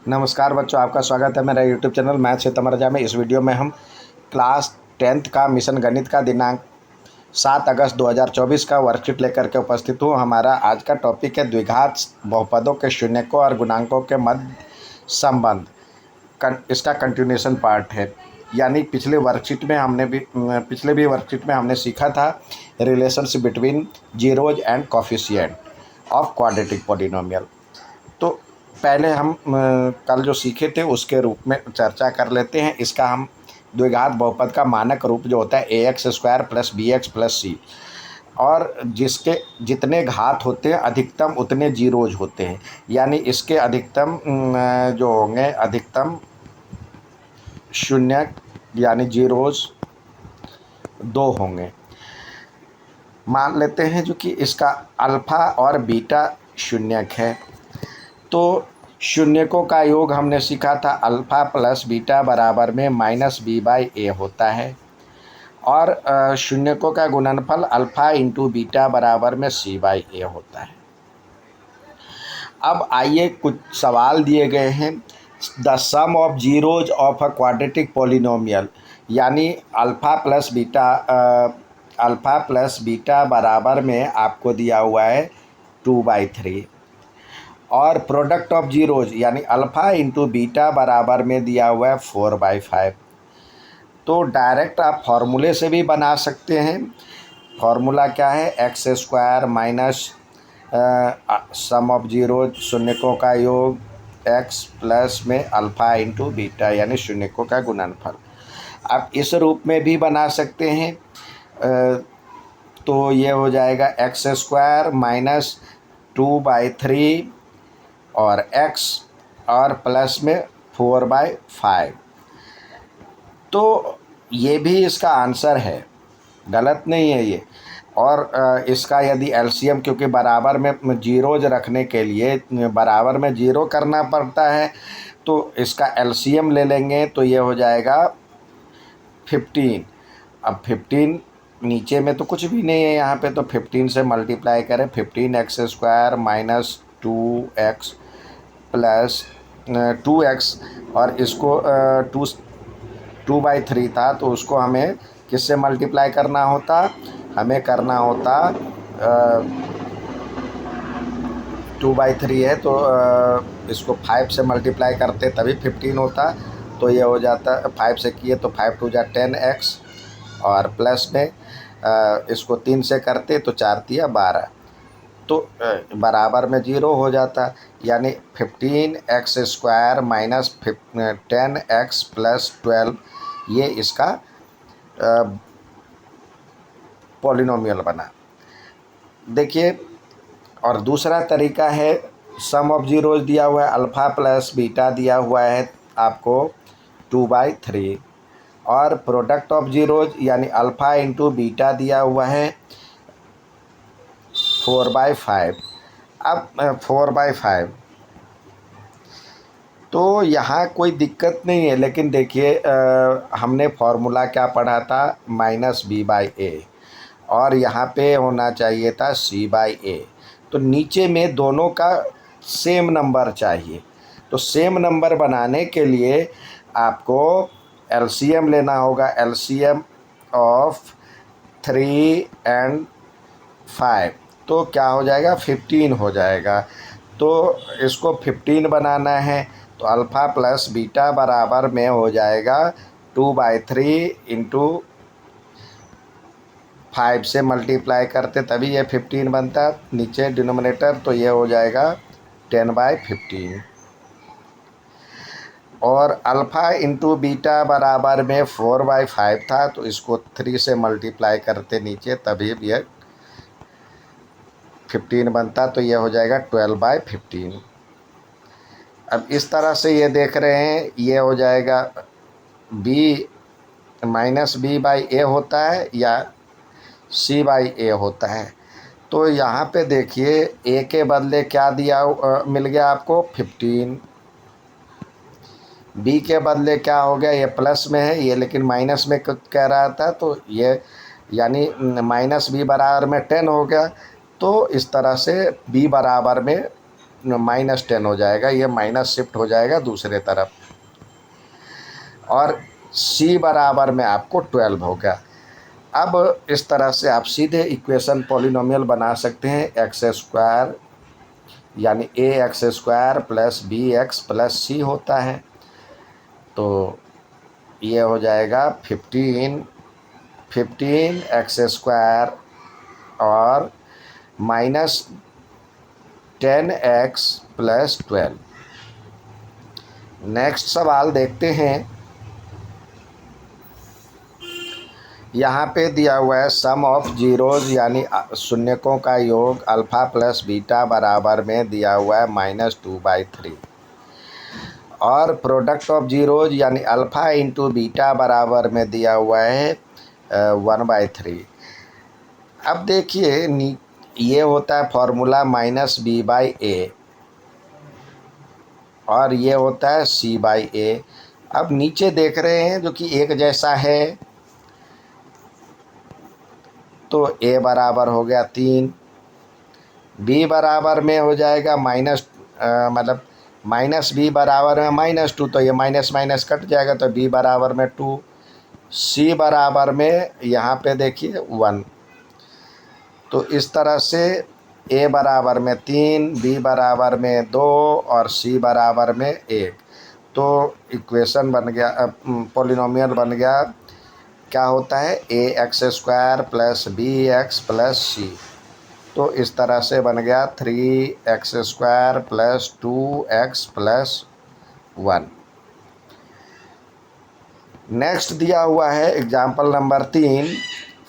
नमस्कार बच्चों, आपका स्वागत है मेरा यूट्यूब चैनल मैथ से तमरजा में। इस वीडियो में हम क्लास 10th का मिशन गणित का दिनांक 7 अगस्त 2024 का वर्कशीट लेकर के उपस्थित हूँ। हमारा आज का टॉपिक है द्विघात बहुपदों के शून्यकों और गुणांकों के मध्य संबंध। इसका कंटिन्यूएशन पार्ट है, यानी पिछले भी वर्कशीट में हमने सीखा था relationship between zeros and coefficient of quadratic polynomial. तो पहले हम कल जो सीखे थे उसके रूप में चर्चा कर लेते हैं। इसका हम द्विघात बहुपद का मानक रूप जो होता है ax² plus bx plus c, और जिसके जितने घात होते हैं अधिकतम उतने जीरोज होते हैं, यानी इसके अधिकतम जो होंगे अधिकतम शून्य यानी जीरोज 2 होंगे। मान लेते हैं जो कि इसका अल्फ़ा और बीटा शून्यक है। तो शून्यकों का योग हमने सीखा था अल्फ़ा प्लस बीटा बराबर में -b/a होता है, और शून्यकों का गुणनफल अल्फ़ा इंटू बीटा बराबर में c/a होता है। अब आइए कुछ सवाल दिए गए हैं। The sum of zeros of a quadratic polynomial, यानी अल्फ़ा प्लस बीटा बराबर में आपको दिया हुआ है 2/3, और प्रोडक्ट ऑफ जीरोज यानी अल्फ़ा इंटू बीटा बराबर में दिया हुआ है 4/5। तो डायरेक्ट आप फार्मूले से भी बना सकते हैं। फार्मूला क्या है, x² minus sum of zeros शून्यकों का योग x प्लस में अल्फ़ा इंटू बीटा यानी शून्यकों का गुणनफल। आप इस रूप में भी बना सकते हैं। तो ये हो जाएगा x² माइनस 2/3 और x और प्लस में 4/5। तो ये भी इसका आंसर है, गलत नहीं है ये। और इसका यदि एलसीएम, क्योंकि बराबर में जीरोज रखने के लिए बराबर में जीरो करना पड़ता है, तो इसका एलसीएम ले लेंगे तो ये हो जाएगा 15। अब 15 नीचे में तो कुछ भी नहीं है यहाँ पे, तो 15 से मल्टीप्लाई करें, 15x² minus 2x plus 2x, और इसको 2/3 था तो उसको हमें किससे मल्टीप्लाई करना होता, हमें करना होता 2/3 है तो इसको 5 से मल्टीप्लाई करते तभी 15 होता। तो ये हो जाता 5 से किए तो 5 2 जा 10x, और प्लस में इसको 3 से करते तो 4 3 12, तो बराबर में 0 हो जाता, यानी 15x² माइनस 10x प्लस 12 ये इसका पॉलिनोमियल बना। देखिए, और दूसरा तरीका है, सम ऑफ जीरोज दिया हुआ है अल्फ़ा प्लस बीटा दिया हुआ है आपको 2/3, और प्रोडक्ट ऑफ जीरोज यानी अल्फ़ा इंटू बीटा दिया हुआ है 4/5। अब 4/5 तो यहाँ कोई दिक्कत नहीं है, लेकिन देखिए हमने फार्मूला क्या पढ़ा था -b/a, और यहाँ पे होना चाहिए था c/a। तो नीचे में दोनों का सेम नंबर चाहिए, तो सेम नंबर बनाने के लिए आपको एलसीएम लेना होगा। एलसीएम ऑफ 3 and 5 तो क्या हो जाएगा, 15 हो जाएगा। तो इसको 15 बनाना है तो अल्फ़ा प्लस बीटा बराबर में हो जाएगा 2/3 इंटू 5 से मल्टीप्लाई करते तभी ये 15 बनता, नीचे डिनोमिनेटर, तो ये हो जाएगा 10/15। और अल्फ़ा इंटू बीटा बराबर में 4/5 था, तो इसको 3 से मल्टीप्लाई करते नीचे तभी ये 15 बनता, तो ये हो जाएगा 12/15। अब इस तरह से ये देख रहे हैं, ये हो जाएगा b -b/a होता है या c/a होता है। तो यहाँ पे देखिए a के बदले क्या दिया मिल गया आपको 15, b के बदले क्या हो गया, ये प्लस में है ये लेकिन माइनस में कह रहा था, तो ये यानी -b बराबर में 10 हो गया। तो इस तरह से b बराबर में -10 हो जाएगा, ये माइनस शिफ्ट हो जाएगा दूसरे तरफ, और c बराबर में आपको 12 हो गया। अब इस तरह से आप सीधे इक्वेशन पॉलिनोमियल बना सकते हैं। एक्स स्क्वायर यानी ax² plus bx plus c होता है, तो ये हो जाएगा 15x² और -10x प्लस 12। नेक्स्ट सवाल देखते हैं। यहाँ पे दिया हुआ है सम ऑफ जीरोज़ यानी शून्यकों का योग अल्फ़ा प्लस बीटा बराबर में दिया हुआ है -2/3, और प्रोडक्ट ऑफ जीरोज़ यानी अल्फ़ा इंटू बीटा बराबर में दिया हुआ है 1/3। अब देखिए ये होता है फॉर्मूला -b/a और ये होता है c/a। अब नीचे देख रहे हैं जो कि एक जैसा है, तो a बराबर हो गया 3, b बराबर में हो जाएगा मतलब -b बराबर में -2, तो ये माइनस माइनस कट जाएगा, तो b बराबर में 2, c बराबर में यहाँ पे देखिए 1। तो इस तरह से a बराबर में 3, b बराबर में 2 और c बराबर में 1। तो इक्वेशन बन गया, पॉलिनोमियल बन गया, क्या होता है ax² plus bx plus c। तो इस तरह से बन गया 3x² plus 2x plus 1। Next दिया हुआ है example number 3,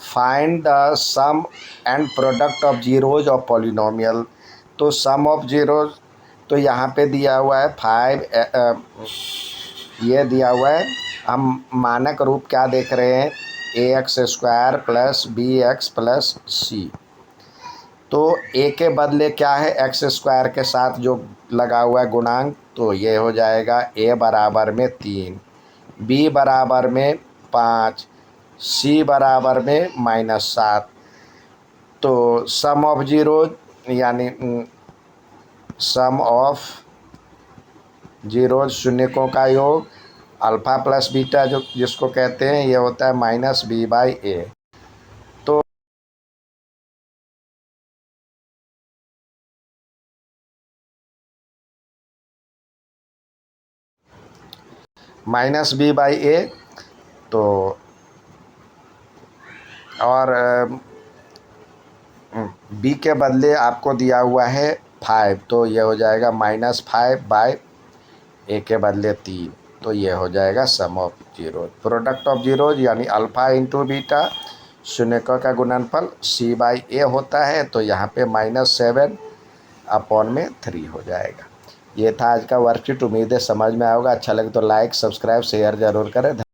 find the sum and product of zeros of polynomial. तो सम ऑफ जीरोज़ तो यहाँ पे दिया हुआ है 5, ये दिया हुआ है, हम मानक रूप क्या देख रहे हैं ax² plus bx plus c। तो a के बदले क्या है x² के साथ जो लगा हुआ है गुणांक, तो ये हो जाएगा a बराबर में 3, b बराबर में 5, c बराबर में -7। तो सम ऑफ जीरोज़ यानी सम ऑफ जीरोज़ शून्यकों का योग अल्फ़ा प्लस बीटा जो जिसको कहते हैं, ये होता है -b/a। तो -b/a, तो और b के बदले आपको दिया हुआ है 5, तो ये हो जाएगा -5/a के बदले 3, तो ये हो जाएगा sum of zeros. Product of zeros यानी अल्फ़ा इंटू बीटा शून्यकों का गुणनफल c/a होता है, तो यहाँ पे -7/3 हो जाएगा। ये था आज का वर्कशीट। उम्मीद है समझ में आएगा। अच्छा लगे तो लाइक सब्सक्राइब शेयर ज़रूर करें।